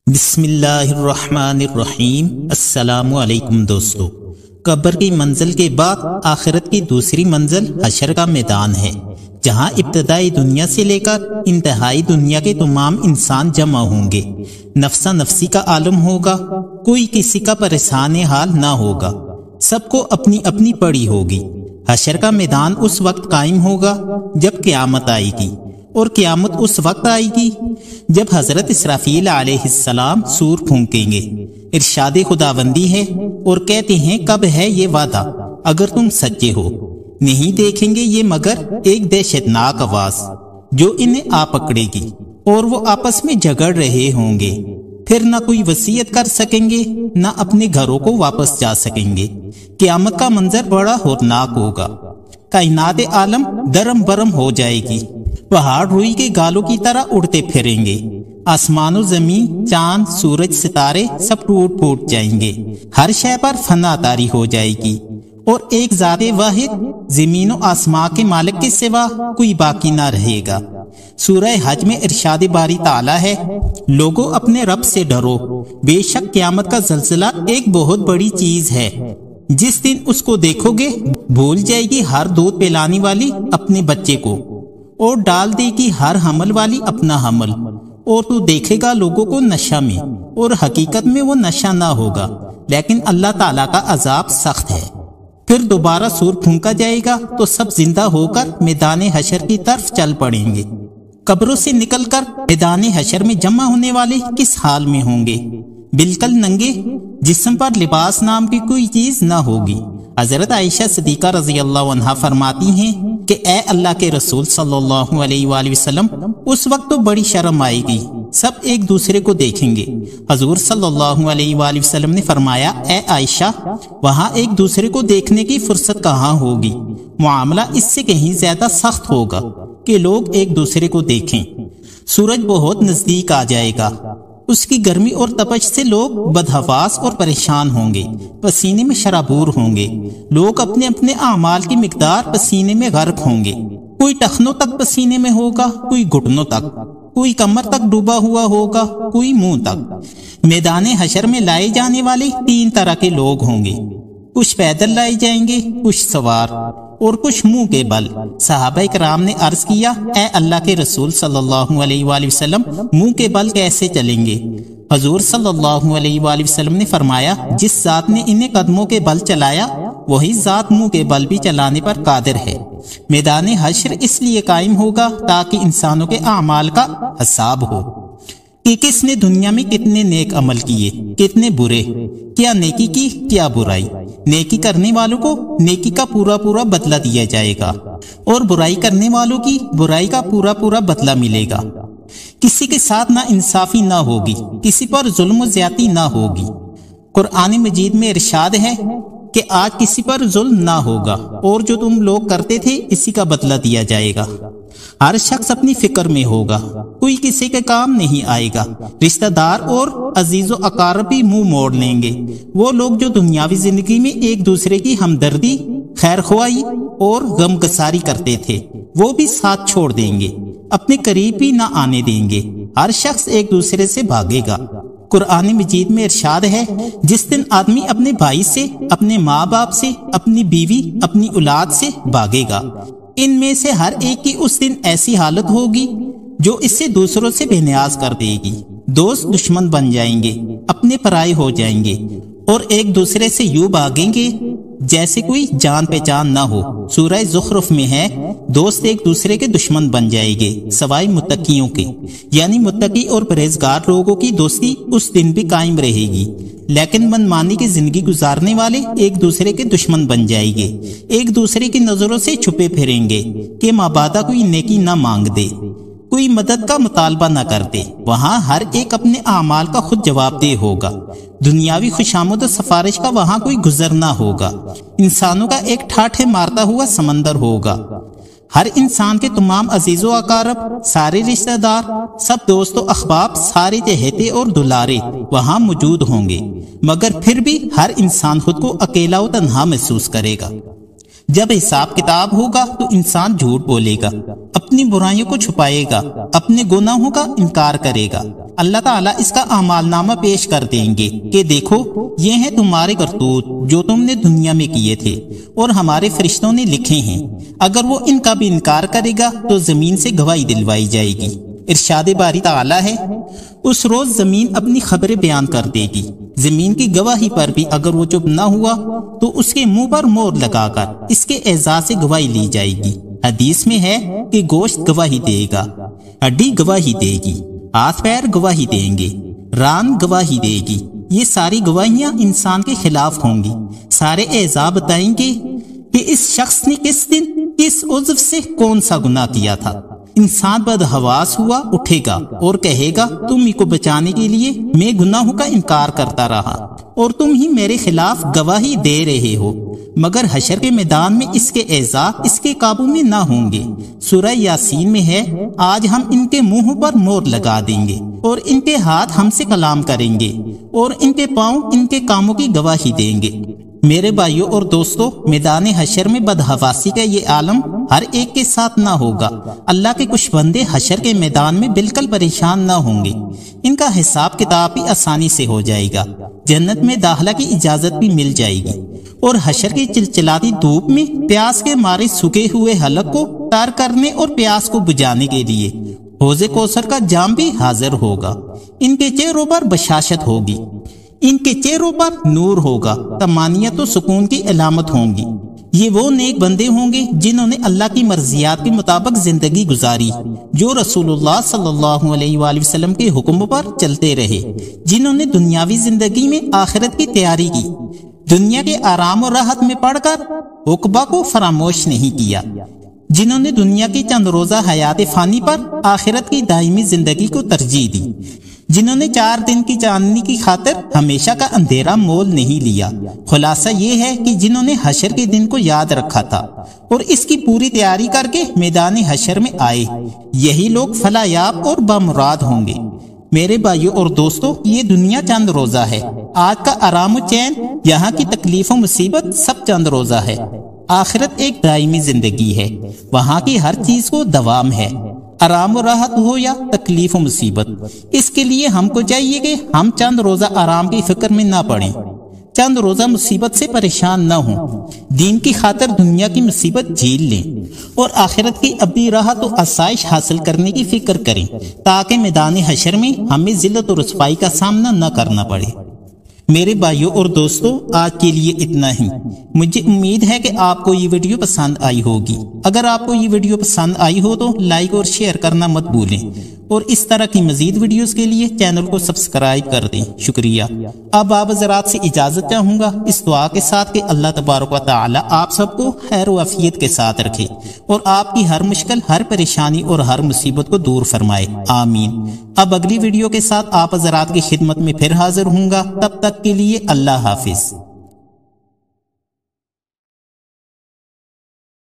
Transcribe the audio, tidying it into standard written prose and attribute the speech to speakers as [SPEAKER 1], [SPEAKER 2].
[SPEAKER 1] بسم اللہ الرحمن الرحیم۔ السلام علیکم دوستو۔ قبر کی منزل کے بعد آخرت کی دوسری منزل حشر کا میدان ہے، جہاں ابتدائی دنیا سے لے کر انتہائی دنیا کے تمام انسان جمع ہوں گے۔ نفسا نفسی کا عالم ہوگا، کوئی کسی کا پریشان حال نہ ہوگا، سب کو اپنی اپنی پڑی ہوگی۔ حشر کا میدان اس وقت قائم ہوگا جب قیامت آئے گی، اور قیامت اس وقت آئے گی جب حضرت اسرافیل علیہ السلام سور پھونکیں گے۔ ارشاد خداوندی ہے اور کہتے ہیں کب ہے یہ وعدہ اگر تم سچے ہو؟ نہیں دیکھیں گے یہ مگر ایک دہشتناک آواز جو انہیں آ پکڑے گی، اور وہ آپس میں جھگڑ رہے ہوں گے، پھر نہ کوئی وصیت کر سکیں گے نہ اپنے گھروں کو واپس جا سکیں گے۔ قیامت کا منظر بڑا ہولناک ہوگا، کائنات عالم درم برم ہو جائے گی، پہاڑ روئی کے گالوں کی طرح اڑتے پھریں گے، آسمان و زمین، چاند، سورج، ستارے سب ٹوٹ پھوٹ جائیں گے، ہر شے پر فنا طاری ہو جائے گی، اور ایک ذات واحد زمین و آسمان کے مالک کے سوا کوئی باقی نہ رہے گا۔ سورہ حج میں ارشاد باری تعالی ہے، لوگوں اپنے رب سے ڈرو، بے شک قیامت کا زلزلہ ایک بہت بڑی چیز ہے، جس دن اس کو دیکھو گے بھول جائے گی ہر دودھ پلانے والی اپنے بچے کو، اور ڈال دے گی ہر حمل والی اپنا حمل، اور تو دیکھے گا لوگوں کو نشہ میں، اور حقیقت میں وہ نشہ نہ ہوگا، لیکن اللہ تعالیٰ کا عذاب سخت ہے۔ پھر دوبارہ سور پھونکا جائے گا تو سب زندہ ہو کر میدان حشر کی طرف چل پڑیں گے۔ قبروں سے نکل کر میدان حشر میں جمع ہونے والے کس حال میں ہوں گے؟ بالکل ننگے، جسم پر لباس نام کی کوئی چیز نہ ہوگی۔ حضرت عائشہ صدیقہ رضی اللہ عنہا فرماتی ہیں کہ اے اللہ کے رسول صلی اللہ علیہ وآلہ وسلم، اس وقت تو بڑی شرم آئے گی، سب ایک دوسرے کو دیکھیں گے۔ حضور صلی اللہ علیہ وآلہ وسلم نے فرمایا، اے عائشہ، وہاں ایک دوسرے کو دیکھنے کی فرصت کہاں ہوگی؟ معاملہ اس سے کہیں زیادہ سخت ہوگا کہ لوگ ایک دوسرے کو دیکھیں۔ سورج بہت نزدیک آ جائے گا، اس کی گرمی اور تپش سے لوگ بدحواس اور پریشان ہوں گے، پسینے میں شرابور ہوں گے، لوگ اپنے اپنے اعمال کی مقدار پسینے میں غرق ہوں گے، کوئی ٹخنوں تک پسینے میں ہوگا، کوئی گھٹنوں تک، کوئی کمر تک ڈوبا ہوا ہوگا، کوئی منہ تک۔ میدان حشر میں لائے جانے والے تین طرح کے لوگ ہوں گے، کچھ پیدل لائے جائیں گے، کچھ سوار، اور کچھ منہ کے بل۔ صحابہ کرام نے عرض کیا، اے اللہ کے رسول صلی اللہ علیہ وآلہ وسلم، منہ کے بل کیسے چلیں گے؟ حضور صلی اللہ علیہ وآلہ وسلم نے فرمایا، جس ذات نے انہیں قدموں کے بل چلایا وہی ذات منہ کے بل بھی چلانے پر قادر ہے۔ میدان حشر اس لیے قائم ہوگا تاکہ انسانوں کے اعمال کا حساب ہو کہ کس نے دنیا میں کتنے نیک عمل کیے، کتنے برے، کیا نیکی کی کیا برائی۔ نیکی کرنے والوں کو نیکی کا پورا پورا بدلہ دیا جائے گا، اور برائی کرنے والوں کی برائی کا پورا پورا بدلہ ملے گا۔ کسی کے ساتھ نا انصافی نہ ہوگی، کسی پر ظلم و زیادتی نہ ہوگی۔ قرآن مجید میں ارشاد ہے کہ آج کسی پر ظلم نہ ہوگا، اور جو تم لوگ کرتے تھے اسی کا بدلہ دیا جائے گا۔ ہر شخص اپنی فکر میں ہوگا، کوئی کسی کے کام نہیں آئے گا۔ رشتہ دار اور عزیز و اقارب بھی منہ موڑ لیں گے۔ وہ لوگ جو دنیاوی زندگی میں ایک دوسرے کی ہمدردی، خیر خواہی اور غم گساری کرتے تھے، وہ بھی ساتھ چھوڑ دیں گے، اپنے قریب بھی نہ آنے دیں گے۔ ہر شخص ایک دوسرے سے بھاگے گا۔ قرآن مجید میں ارشاد ہے، جس دن آدمی اپنے بھائی سے، اپنے ماں باپ سے، اپنی بیوی، اپنی اولاد سے بھاگے گا، ان میں سے ہر ایک کی اس دن ایسی حالت ہوگی جو اس سے دوسروں سے بے نیاز کر دے گی۔ دوست دشمن بن جائیں گے، اپنے پرائے ہو جائیں گے، اور ایک دوسرے سے یوں بھاگیں گے جیسے کوئی جان پہچان نہ ہو۔ سورہ زخرف میں ہے، دوست ایک دوسرے کے دشمن بن جائیں گے سوائے متقیوں کے، یعنی متقی اور پرہیزگار لوگوں کی دوستی اس دن بھی قائم رہے گی، لیکن منمانی کی زندگی گزارنے والے ایک دوسرے کے دشمن بن جائیں گے، ایک دوسرے کی نظروں سے چھپے پھریں گے کہ مابعدہ کوئی نیکی نہ مانگ دے، کوئی مدد کا مطالبہ نہ کرتے۔ وہاں ہر ایک اپنے اعمال کا خود جواب دہ ہوگا۔ دنیاوی خوشامد و سفارش کا وہاں کوئی گزر نہ ہوگا۔ انسانوں کا ایک ٹھاٹھے مارتا ہوا سمندر ہوگا۔ ہر انسان کے تمام عزیز و اقارب، سارے رشتہ دار، سب دوست و احباب، سارے چہیتے اور دلارے وہاں موجود ہوں گے، مگر پھر بھی ہر انسان خود کو اکیلا و تنہا محسوس کرے گا۔ جب حساب کتاب ہوگا تو انسان جھوٹ بولے گا، اپنی برائیوں کو چھپائے گا، اپنے گناہوں کا انکار کرے گا۔ اللہ تعالیٰ اس کا اعمال نامہ پیش کر دیں گے کہ دیکھو یہ ہیں تمہارے کرتوت جو تم نے دنیا میں کیے تھے اور ہمارے فرشتوں نے لکھے ہیں۔ اگر وہ ان کا بھی انکار کرے گا تو زمین سے گواہی دلوائی جائے گی۔ ارشاد باری تعالیٰ ہے، اس روز زمین اپنی خبریں بیان کر دے گی۔ زمین کی گواہی پر بھی اگر وہ چپ نہ ہوا تو اس کے منہ پر مور لگا کر اس کے اعزاز سے گواہی لی جائے گی۔ حدیث میں ہے کہ گوشت گواہی دے گا، ہڈی گواہی دے گی، ہاتھ پیر گواہی دیں گے، ران گواہی دے گی۔ یہ ساری گواہیاں انسان کے خلاف ہوں گی۔ سارے اعضاء بتائیں گے کہ اس شخص نے کس دن کس عضو سے کون سا گناہ کیا تھا۔ انسان بدحواس ہوا اٹھے گا اور کہے گا تم ہی کو بچانے کے لیے میں گناہوں کا انکار کرتا رہا اور تم ہی میرے خلاف گواہی دے رہے ہو، مگر حشر کے میدان میں اس کے اعضاء اس کے قابو میں نہ ہوں گے۔ سورہ یاسین میں ہے، آج ہم ان کے منہوں پر مور لگا دیں گے اور ان کے ہاتھ ہم سے کلام کریں گے اور ان کے پاؤں ان کے کاموں کی گواہی دیں گے۔ میرے بھائیوں اور دوستوں، میدان حشر میں بدحواسی کا یہ عالم ہر ایک کے ساتھ نہ ہوگا۔ اللہ کے کچھ بندے حشر کے میدان میں بالکل پریشان نہ ہوں گے، ان کا حساب کتاب بھی آسانی سے ہو جائے گا، جنت میں داخلہ کی اجازت بھی مل جائے گی، اور حشر کی چلچلاتی دھوپ میں پیاس کے مارے سوکھے ہوئے حلق کو تار کرنے اور پیاس کو بجھانے کے لیے حوض کوثر کا جام بھی حاضر ہوگا۔ ان کے چہروں پر بشاشت ہوگی، ان کے چہروں پر نور ہوگا، طمانینت و سکون کی علامت ہوں گی۔ یہ وہ نیک بندے ہوں گے جنہوں نے اللہ کی مرضیات کے مطابق زندگی گزاری، جو رسول اللہ صلی اللہ علیہ وآلہ وسلم کے حکم پر چلتے رہے، جنہوں نے دنیاوی زندگی میں آخرت کی تیاری کی، دنیا کے آرام و راحت میں پڑھ کر عقبہ کو فراموش نہیں کیا، جنہوں نے دنیا کی چند روزہ حیات فانی پر آخرت کی دائمی زندگی کو ترجیح دی، جنہوں نے 4 دن کی چاندنی کی خاطر ہمیشہ کا اندھیرا مول نہیں لیا۔ خلاصہ یہ ہے کہ جنہوں نے حشر کے دن کو یاد رکھا تھا اور اس کی پوری تیاری کر کے میدان حشر میں آئے، یہی لوگ فلاح یاب اور بامراد ہوں گے۔ میرے بھائیوں اور دوستوں، یہ دنیا چند روزہ ہے، آج کا آرام و چین، یہاں کی تکلیف و مصیبت سب چند روزہ ہے۔ آخرت ایک دائمی زندگی ہے، وہاں کی ہر چیز کو دوام ہے، آرام و راحت ہو یا تکلیف و مصیبت۔ اس کے لیے ہم کو چاہیے کہ ہم چند روزہ آرام کی فکر میں نہ پڑیں، چند روزہ مصیبت سے پریشان نہ ہوں، دین کی خاطر دنیا کی مصیبت جھیل لیں اور آخرت کی ابدی راحت و آسائش حاصل کرنے کی فکر کریں، تاکہ میدان حشر میں ہمیں ذلت و رسوائی کا سامنا نہ کرنا پڑے۔ میرے بھائیوں اور دوستوں، آج کے لیے اتنا ہی۔ مجھے امید ہے کہ آپ کو یہ ویڈیو پسند آئی ہوگی۔ اگر آپ کو یہ ویڈیو پسند آئی ہو تو لائک اور شیئر کرنا مت بھولیں، اور اس طرح کی مزید ویڈیوز کے لیے چینل کو سبسکرائب کر دیں۔ شکریہ۔ اب آپ حضرات سے اجازت چاہوں گا اس دعا کے ساتھ کہ اللہ تبارک و تعالی آپ سب کو خیر و عافیت کے ساتھ رکھے اور آپ کی ہر مشکل، ہر پریشانی اور ہر مصیبت کو دور فرمائے، آمین۔ اب اگلی ویڈیو کے ساتھ آپ حضرات کی خدمت میں پھر حاضر ہوں گا، تب تک کے لیے اللہ حافظ۔